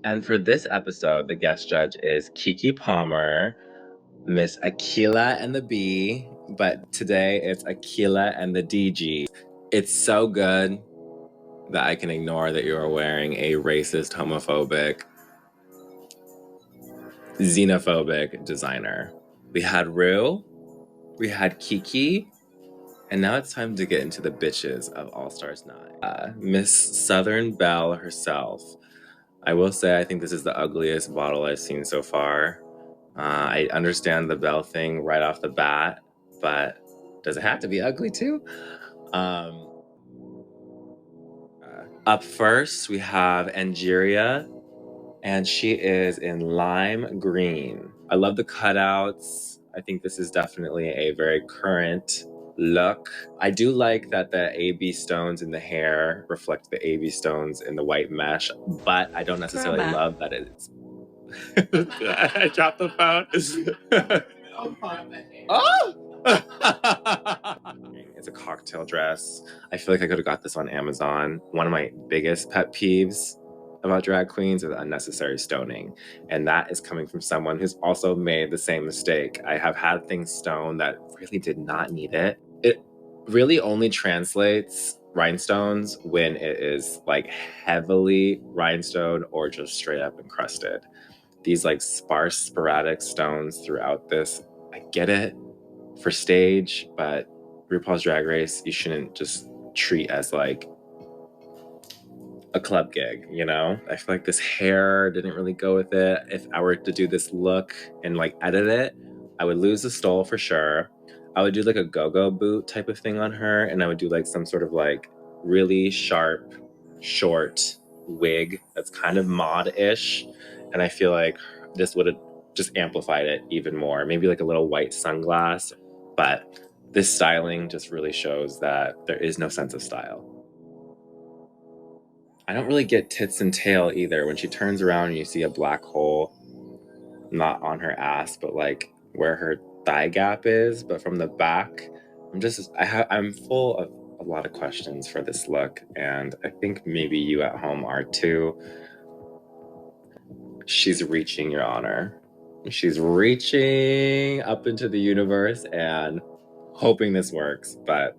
And for this episode, the guest judge is Kiki Palmer, Miss Aquila and the B, but today it's Aquila and the DG. It's so good that I can ignore that you are wearing a racist, homophobic, xenophobic designer. We had Rue, we had Kiki, and now it's time to get into the bitches of All Stars 9. Miss Southern Belle herself. I will say I think this is the ugliest bottle I've seen so far. I understand the Belle thing right off the bat, but does it have to be ugly too? Up first, we have Angeria, and she is in lime green. I love the cutouts. I think this is definitely a very current look. I do like that the AB stones in the hair reflect the AB stones in the white mesh, but I don't necessarily love that it's... I dropped the phone. Oh! It's a cocktail dress. I feel like I could have got this on Amazon. One of my biggest pet peeves about drag queens is unnecessary stoning. And that is coming from someone who's also made the same mistake. I have had things stoned that really did not need it. It really only translates rhinestones when it is like heavily rhinestone or just straight up encrusted. These like sparse, sporadic stones throughout this, I get it for stage, but RuPaul's Drag Race, you shouldn't just treat as like a club gig, you know? I feel like this hair didn't really go with it. If I were to do this look and like edit it, I would lose the stole for sure. I would do like a go-go boot type of thing on her, and I would do like some sort of like really sharp, short wig that's kind of mod-ish. And I feel like this would have just amplified it even more. Maybe like a little white sunglass. But this styling just really shows that there is no sense of style. I don't really get tits and tail either. When she turns around and you see a black hole, not on her ass, but like where her thigh gap is, but from the back, I'm full of a lot of questions for this look, and I think maybe you at home are too. She's reaching, Your Honor. She's reaching up into the universe and hoping this works, but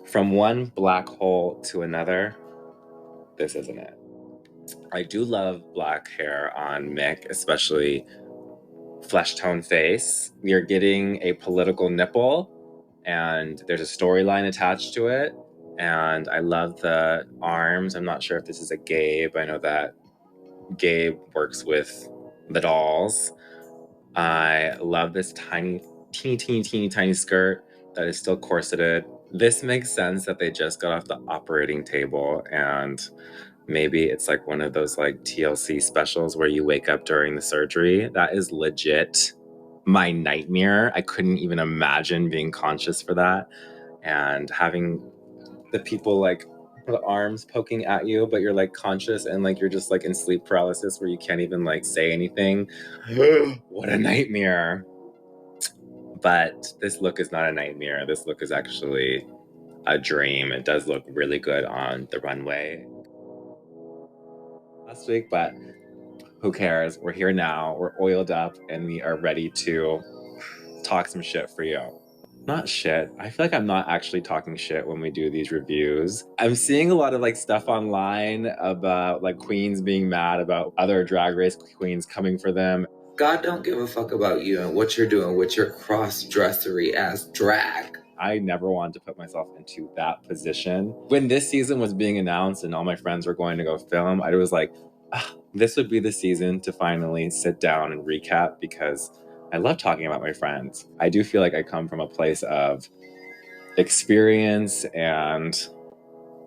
from one black hole to another, this isn't it. I do love black hair on Mick, especially flesh tone face. We are getting a political nipple, and there's a storyline attached to it. And I love the arms. I'm not sure if this is a Gabe. I know that Gabe works with the dolls. I love this teeny skirt that is still corseted. This makes sense that they just got off the operating table, and maybe it's like one of those like TLC specials where you wake up during the surgery. That is legit my nightmare. I couldn't even imagine being conscious for that and having the people like the arms poking at you, but you're like conscious and like you're just like in sleep paralysis where you can't even like say anything. What a nightmare. But this look is not a nightmare. This look is actually a dream. It does look really good on the runway last week, but who cares? We're here now, we're oiled up, and we are ready to talk some shit for you. Not shit. I feel like I'm not actually talking shit when we do these reviews. I'm seeing a lot of like stuff online about like queens being mad about other Drag Race queens coming for them. God don't give a fuck about you and what you're doing with your cross-dressery ass drag. I never wanted to put myself into that position. When this season was being announced and all my friends were going to go film, I was like, this would be the season to finally sit down and recap, because I love talking about my friends. I do feel like I come from a place of experience and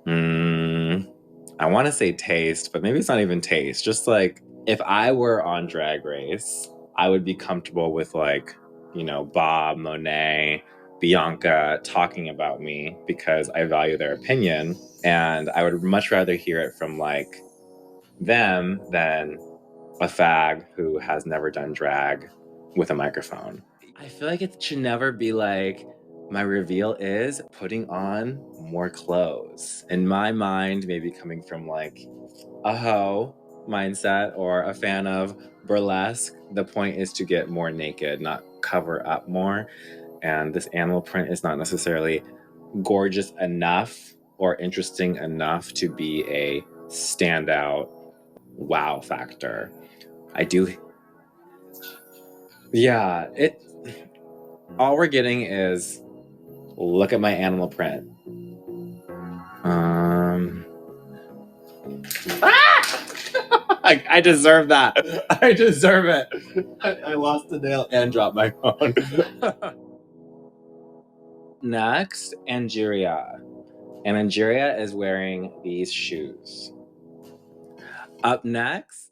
I want to say taste, but maybe it's not even taste. Just like if I were on Drag Race, I would be comfortable with like, you know, Bob, Monet, Bianca talking about me because I value their opinion, and I would much rather hear it from like them than a fag who has never done drag with a microphone. I feel like it should never be like, My reveal is putting on more clothes. In my mind, maybe coming from like a hoe mindset or a fan of burlesque, the point is to get more naked, not cover up more. And this animal print is not necessarily gorgeous enough or interesting enough to be a standout wow factor. I do. Yeah, all we're getting is look at my animal print. I deserve that. I deserve it. I lost the nail and dropped my phone. Next, Angeria. And Angeria is wearing these shoes. Up next,